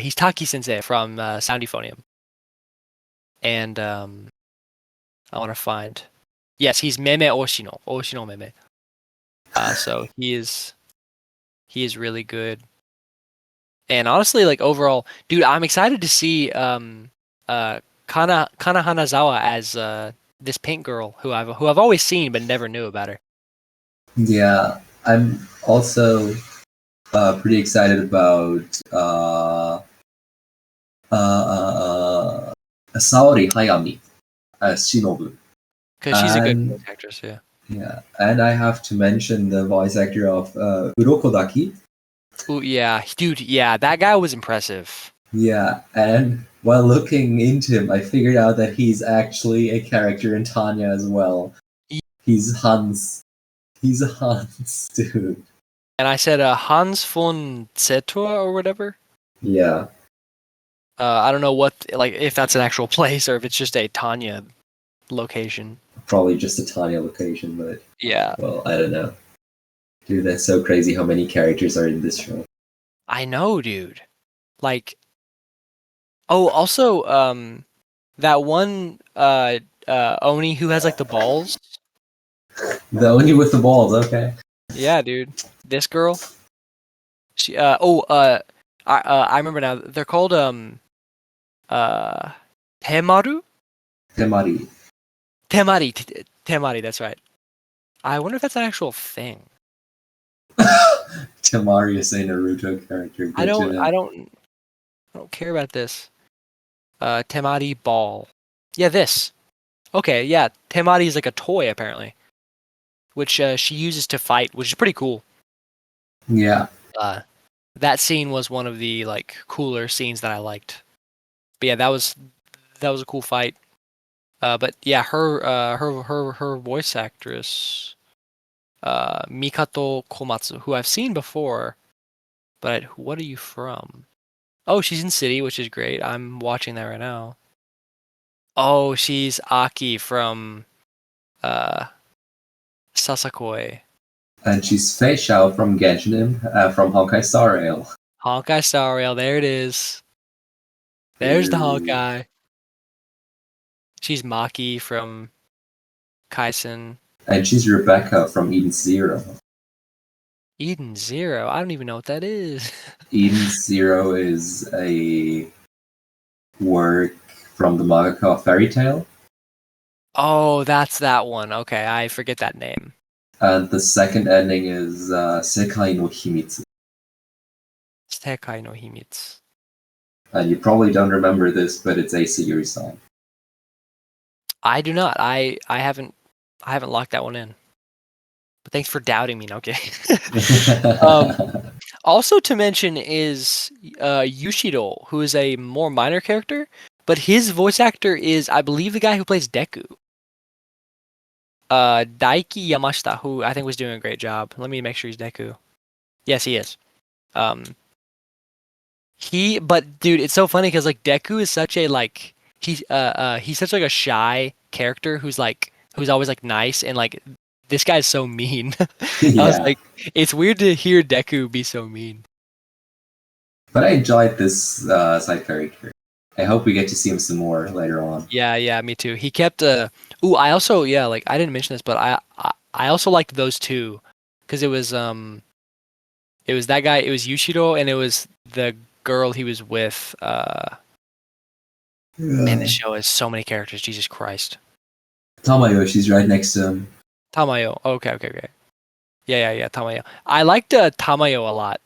he's Taki Sensei from Sound Euphonium. And I want to find. Yes, he's Meme Oshino Meme. So he is really good. And honestly, like overall, dude, I'm excited to see Kana Hanazawa as this pink girl who I've always seen but never knew about her. Yeah, I'm also pretty excited about Saori Hayami as Shinobu. Because she's a good And voice actress, yeah. yeah, and I have to mention the voice actor of Urokodaki. Ooh, yeah, dude, yeah, that guy was impressive. Yeah, and while looking into him, I figured out that he's actually a character in Tanya as well. Ye- He's Hans. He's Hans, dude. And I said Hans von Zetor or whatever. Yeah, I don't know what, like, if that's an actual place or if it's just a Tanya location. probably just a Tanya location, but Yeah, well, I don't know. Dude, that's so crazy how many characters are in this show. I know, dude. Like, oh, also, that one Oni who has like the balls. The Oni with the balls, okay. Yeah, dude. This girl. She I remember now. They're called uh Temaru? Temari. Temari, that's right. I wonder if that's an actual thing. Temari is a Naruto character. I Good to don't know. I don't I don't care about this. Temari ball. Yeah, this. Okay, yeah. Temari is like a toy apparently, which she uses to fight, which is pretty cool. Yeah. That scene was one of the like cooler scenes that I liked. But yeah, that was a cool fight. But yeah, her voice actress, Mikato Komatsu, who I've seen before, but what are you from? Oh, she's in City, which is great. I'm watching that right now. Oh, she's Aki from uh Sasakoi. And she's Fei Xiao from Genshin, from Honkai Star Rail. Honkai Star Rail, there it is. There's the Ooh. Honkai. She's Maki from Kaisen. And she's Rebecca from Eden Zero. Eden Zero. I don't even know what that is. Eden Zero is a work from the mangaka Fairy Tail. Oh, that's that one. Okay, I forget that name. And the second ending is Sekai no Himitsu. Sekai no Himitsu. And you probably don't remember this, but it's a Sayuri song. I do not. I haven't locked that one in. But thanks for doubting me. Okay. Also to mention is Yushido, who is a more minor character, but his voice actor is, I believe, the guy who plays Deku. Daiki Yamashita, who I think was doing a great job. Let me make sure he's Deku. Yes, he is. But dude, it's so funny because like Deku is such a like he's such like a shy character who's always like nice and like this guy's so mean. I was Yeah. like, it's weird to hear Deku be so mean. But I enjoyed this side character. I hope we get to see him some more later on. Yeah, me too. He kept ooh, I also like I didn't mention this, but I also liked those two because it was that guy, it was Yushido and it was the girl he was with. Man, this show has so many characters. Jesus Christ. Tamayo, she's right next to him. Tamayo. Okay. Yeah. Tamayo. I liked Tamayo a lot.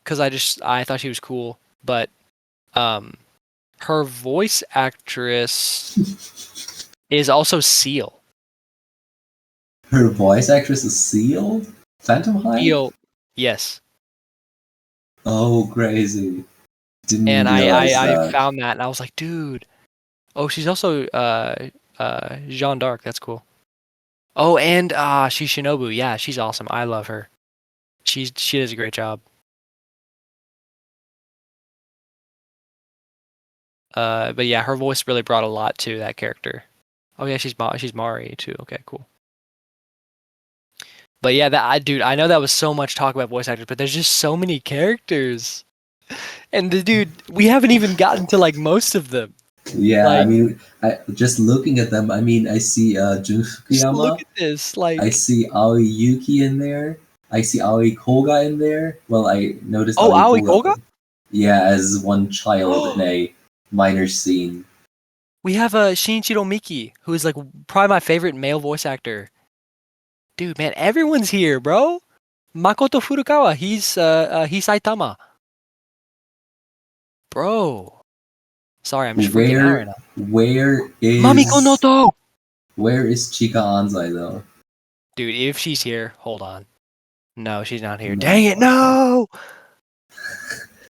Because I thought she was cool, but her voice actress is also Seal. Her voice actress is Seal? Phantom Hive? Seal, yes. Oh, crazy. Didn't And realize I that. found that and I was like, dude. Oh, she's also Jeanne d'Arc. That's cool. Oh, and she's Shinobu. Yeah, she's awesome. I love her. She does a great job. But yeah, her voice really brought a lot to that character. Oh yeah, she's Mari too. Okay, cool. But yeah, dude, I know that was so much talk about voice actors, but there's just so many characters. And dude, we haven't even gotten to like most of them. Yeah, like, I mean, just looking at them, I mean, I see Jun just look Fukuyama. at this. Like, I see Aoi Yuki in there. I see Aoi Koga in there. Well, I noticed Aoi Koga? Yeah, as one child in a minor scene. We have Shinichiro Miki, who is like probably my favorite male voice actor. Dude, man, everyone's here, bro. Makoto Furukawa, he's Saitama. Bro. Sorry, I'm just freaking out right now. Where is Mamiko Noto! Where is Chika Anzai though? Dude, if she's here, hold on. No, she's not here. No. Dang it, no!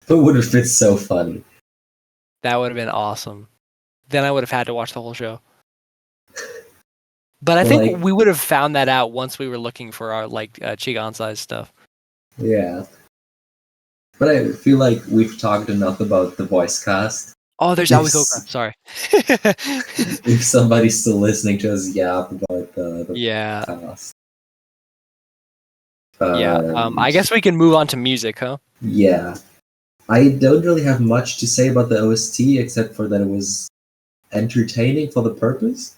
It would have been so funny. That would have been awesome. Then I would have had to watch the whole show. But I think we would have found that out once we were looking for our Chigansai stuff. Yeah. But I feel like we've talked enough about the voice cast. Oh, there's Aoi Koga. Sorry. If somebody's still listening to us yap about the cast. I guess we can move on to music, huh? Yeah. I don't really have much to say about the OST except for that it was entertaining for the purpose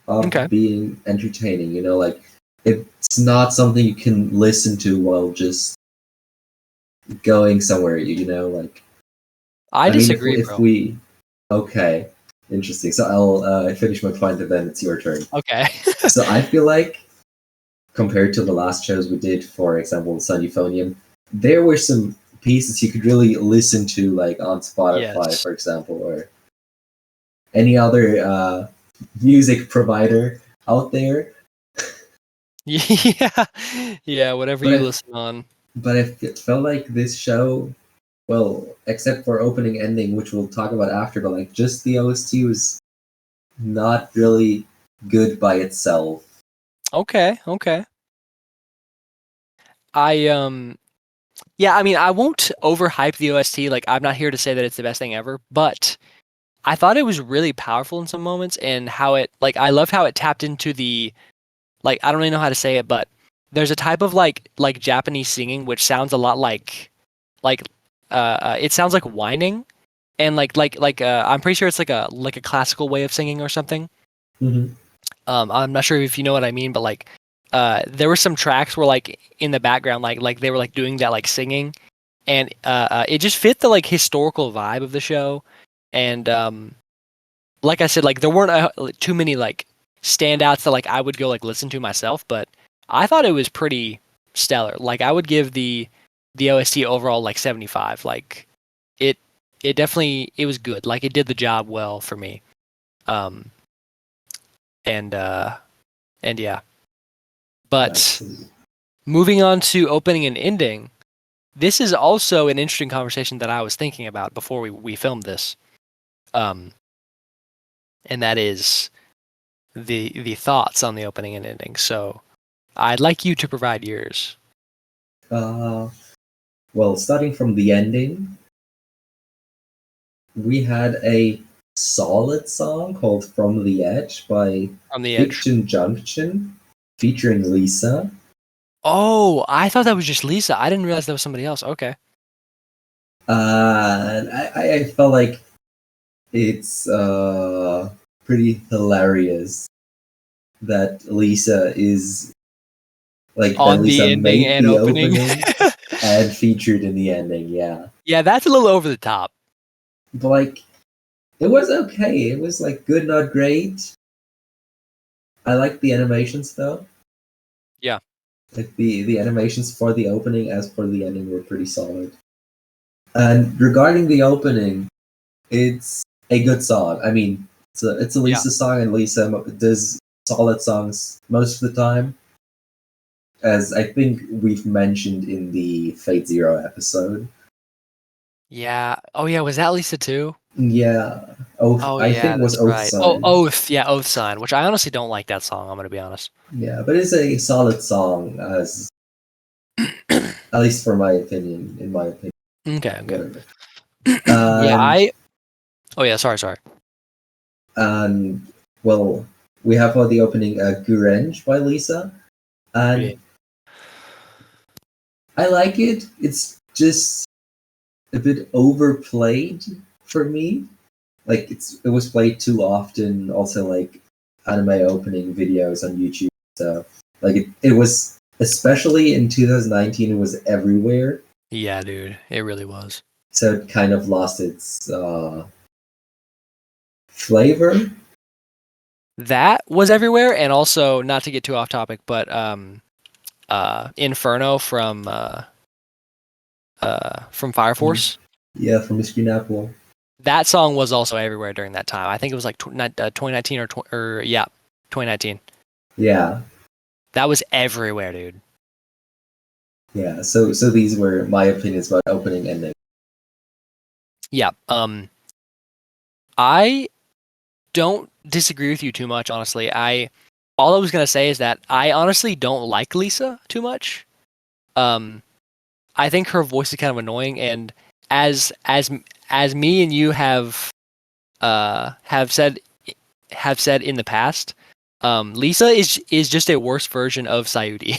of being entertaining. You know, like it's not something you can listen to while just going somewhere. You know, like I disagree, bro. Okay, interesting. So I'll finish my point and then it's your turn. Okay. So I feel like compared to the last shows we did, for example, Sun Euphonium, there were some pieces you could really listen to, like on Spotify, for example, or any other music provider out there. Yeah, whatever you listen on. But it felt like this show, well, except for opening ending, which we'll talk about after, but like just the OST was not really good by itself. Okay. Yeah, I mean, I won't overhype the OST. Like, I'm not here to say that it's the best thing ever, but I thought it was really powerful in some moments, and how it, like, I loved how it tapped into the, like, I don't really know how to say it, but there's a type of like Japanese singing which sounds a lot like it sounds like whining, and like I'm pretty sure it's like a classical way of singing or something. Mm-hmm. I'm not sure if you know what I mean, but like there were some tracks where like in the background like they were like doing that like singing, and it just fit the like historical vibe of the show. And like I said, like there weren't too many like standouts that like I would go like listen to myself, but I thought it was pretty stellar. Like I would give the OST overall like 75. Like it definitely, it was good. Like it did the job well for me. And yeah. But moving on to opening and ending, this is also an interesting conversation that I was thinking about before we filmed this. And that is the thoughts on the opening and ending. So I'd like you to provide yours. Well, starting from the ending, we had a solid song called From the Edge by Fiction Junction, featuring Lisa. Oh, I thought that was just Lisa. I didn't realize that was somebody else. Okay. I felt like it's pretty hilarious that Lisa is like on the ending and opening and featured in the ending. Yeah. Yeah, that's a little over the top. But like, It was okay. It was like good, not great. I like the animations though. Yeah. Like the animations for the opening as for the ending were pretty solid. And regarding the opening, it's a good song. I mean, it's a Lisa song, and Lisa does solid songs most of the time, as I think we've mentioned in the Fate Zero episode. Yeah. Oh yeah, was that Lisa too? Yeah, Oath. Oh I yeah, think was that's Oath right. Oh, Sign. Oath. Yeah, Oath Sign, which I honestly don't like that song. I'm gonna be honest. Yeah, but it's a solid song, as at least for my opinion. In my opinion, Okay. whatever. Yeah. And Oh yeah. Sorry. and well, we have the opening Gurenge by Lisa, Yeah. and I like it. It's just a bit overplayed for me. Like it was played too often. Also, like anime opening videos on YouTube. So like it was, especially in 2019, it was everywhere. Yeah, dude. It really was. So it kind of lost its flavor. That was everywhere, and also not to get too off topic, but Inferno from Fire Force. Yeah, from Mystery Apple. That song was also everywhere during that time. I think it was like 2019 or yeah, 2019. Yeah, That was everywhere, dude. yeah. So these were my opinions about opening and ending. Yeah. I don't disagree with you too much, honestly. All I was gonna say is that I honestly don't like Lisa too much. I think her voice is kind of annoying, and as me and you have said in the past, Lisa is just a worse version of Sayuri,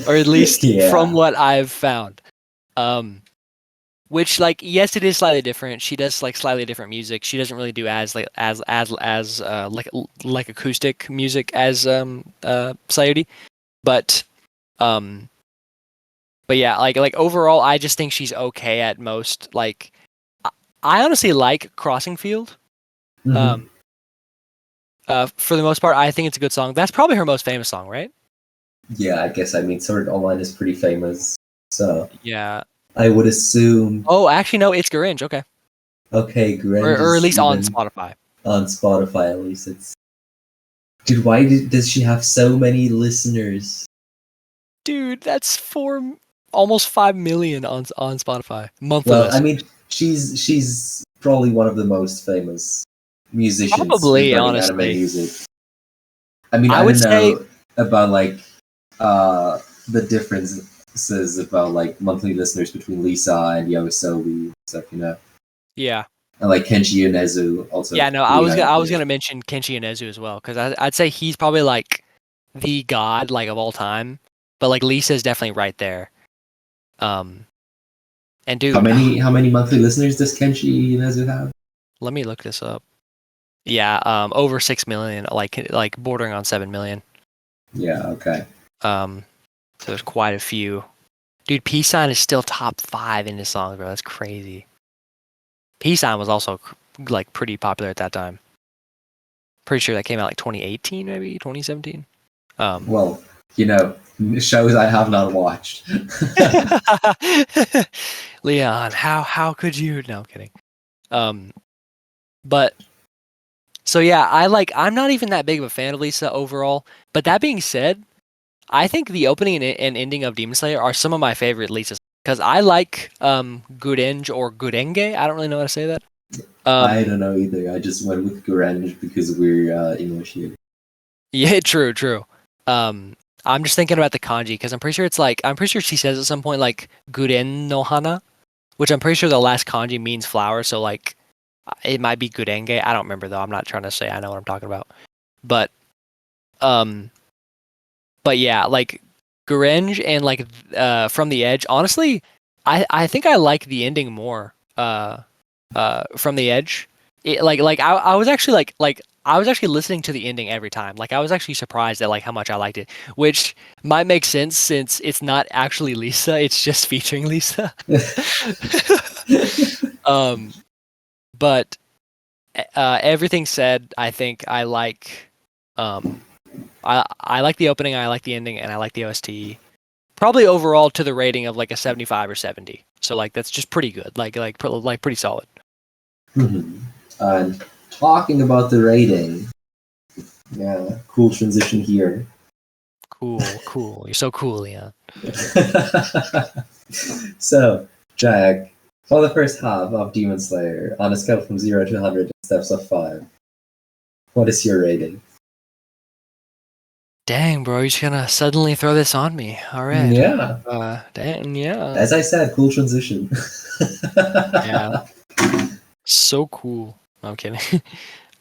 or at least Yeah. from what I've found. Which, like, yes, it is slightly different. She does like slightly different music. She doesn't really do as like acoustic music as Sayuri, but um but yeah, like overall, I just think she's okay at most. Like, I honestly like Crossing Field. Mhm. For the most part, I think it's a good song. That's probably her most famous song, right? Yeah, I guess. I mean, Sword Art Online is pretty famous, so Yeah. I would assume. Oh, actually, no, it's Grinch. Okay, Okay, Grange or at is least on even Spotify. on Spotify. At least it's. Dude, does she have so many listeners? Dude, that's almost 5 million on Spotify monthly Well, I list. mean, she's probably one of the most famous musicians Probably, regarding anime honestly, music. I mean, I I would don't say. know about like the differences about like monthly listeners between Lisa and Yoasobi stuff, Yeah. and like Kenshi Yonezu also Yeah, no, pretty high I up was there. gonna mention Kenshi Yonezu as well, because I'd say he's probably like the god like of all time, but like Lisa's definitely right there. And How dude, many monthly listeners does Kenshi Yonezu have? let me look this up. Yeah, over 6 million, like bordering on 7 million. Yeah, okay. So there's quite a few. Dude, Peace Sign is still top 5 in his songs, bro. That's crazy. Peace Sign was also like pretty popular at that time. Pretty sure that came out like 2018, maybe 2017. Well, shows I have not watched. Leon, how could you? No, I'm kidding. But so yeah, I'm not even that big of a fan of Lisa overall. But that being said, I think the opening and ending of Demon Slayer are some of my favorite Lisas because I like Gurenge or Gurenge. I don't really know how to say that. I don't know either. I just went with Gurenge because we're English here. Yeah, true. I'm just thinking about the kanji because I'm pretty sure she says at some point like Guren no hana, which I'm pretty sure the last kanji means flower. So like, it might be Gurenge. I don't remember though. I'm not trying to say I know what I'm talking about, but um, but yeah, like Gurenge and like From the Edge. Honestly, I think I like the ending more. From the Edge. I was actually I was actually listening to the ending every time. Like I was actually surprised at like how much I liked it, which might make sense since it's not actually Lisa, it's just featuring Lisa. um but everything said, I think I like, I like the opening, I like the ending, and I like the OST. Probably overall to the rating of like a 75 or 70. So like that's just pretty good. Like pretty solid. And talking about the rating, yeah, cool transition here. Cool. You're so cool, Leon. So, Jack, for the first half of Demon Slayer, on a scale from 0 to 100 steps of 5, what is your rating? Dang, bro, you're just gonna suddenly throw this on me. All right. Yeah. Dang, yeah. As I said, cool transition. Yeah. So cool. No, I'm kidding.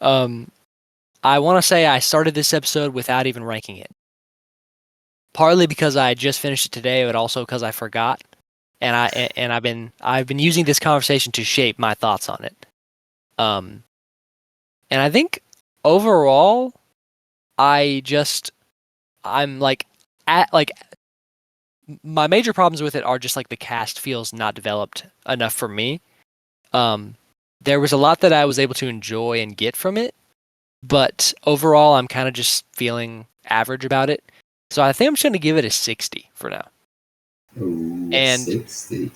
I want to say I started this episode without even ranking it. Partly because I just finished it today, but also because I forgot, and I've been using this conversation to shape my thoughts on it. And I think overall, I'm like at like my major problems with it are just like the cast feels not developed enough for me. There was a lot that I was able to enjoy and get from it, but overall, I'm kind of just feeling average about it. So I think I'm just going to give it a 60 for now. Ooh, And 60.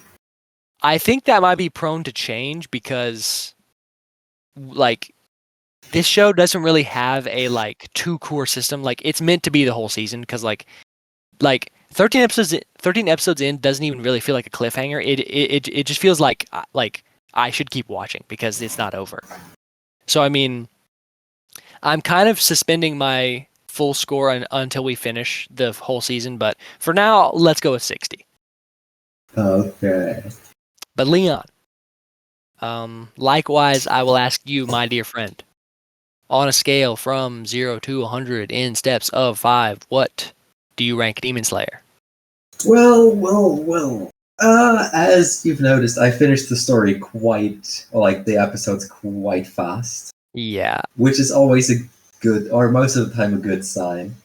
I think that might be prone to change because, like, this show doesn't really have a like two core system. Like, it's meant to be the whole season because like 13 episodes in doesn't even really feel like a cliffhanger. It just feels like I should keep watching because it's not over. So I mean, I'm kind of suspending my full score until we finish the whole season, but for now, let's go with 60. Okay. But Leon, likewise, I will ask you, my dear friend, on a scale from 0 to 100 in steps of 5, what do you rank Demon Slayer? Well. As you've noticed, I finished the story the episodes quite fast, Yeah, which is always a good, or most of the time, a good sign.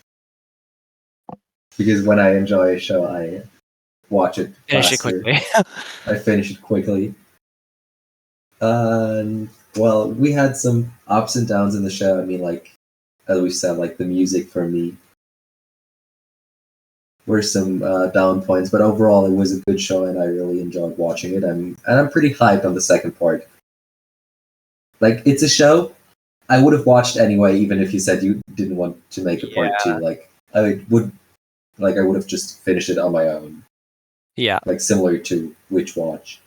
Because when I enjoy a show, I watch it finish it faster. quickly. I finish it quickly. And well, we had some ups and downs in the show. I mean, like as we said, like the music for me were some down points, but overall it was a good show, and I really enjoyed watching it. And I'm pretty hyped on the second part. Like it's a show I would have watched anyway, even if you said you didn't want to make a part two. Like I would have just finished it on my own. Yeah. Like similar to Witch Watch,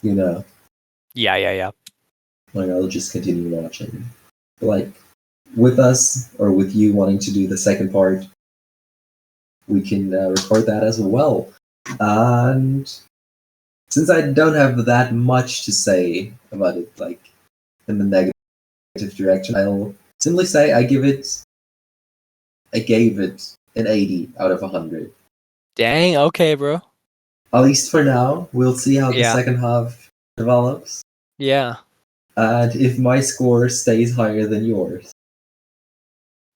you know. Yeah. Like I'll just continue watching. But, like with us or with you wanting to do the second part, we can record that as well. And since I don't have that much to say about it, like in the negative direction, I'll simply say I gave it an 80 out of 100. Dang, okay, bro. At least for now. We'll see how the Yeah. second half develops. Yeah. And if my score stays higher than yours.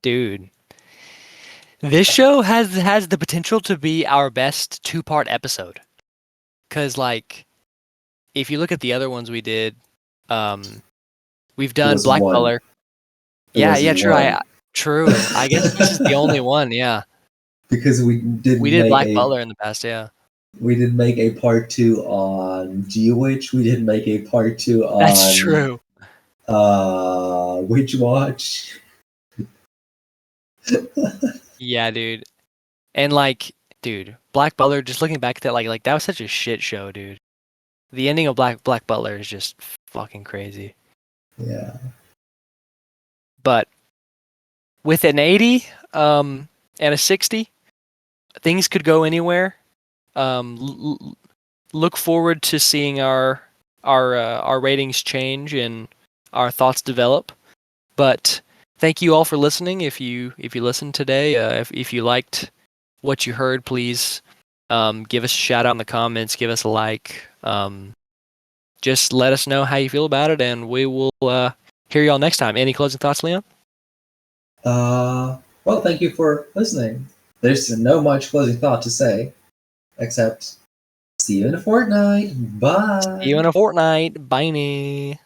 Dude. This show has the potential to be our best two-part episode. Cause like if you look at the other ones we did, we've done was Black one. Color. It Yeah, was true. one. True. I guess this is the only one, yeah. Because we did Black Butler in the past, yeah. We did make a part 2 on G-Witch. We did make a part 2 on That's true. Witch Watch. Yeah, dude. And like, dude, Black Butler, just looking back at that, like that was such a shit show, dude. The ending of Black Butler is just fucking crazy. Yeah. But with an 80 and a 60, things could go anywhere. Look forward to seeing our ratings change and our thoughts develop. But thank you all for listening. If you listened today, if you liked what you heard, please give us a shout out in the comments. Give us a like. Just let us know how you feel about it, and we will hear y'all next time. Any closing thoughts, Leon? Well, thank you for listening. There's no much closing thought to say, except see you in a fortnight. Bye. See you in a fortnight. Bye.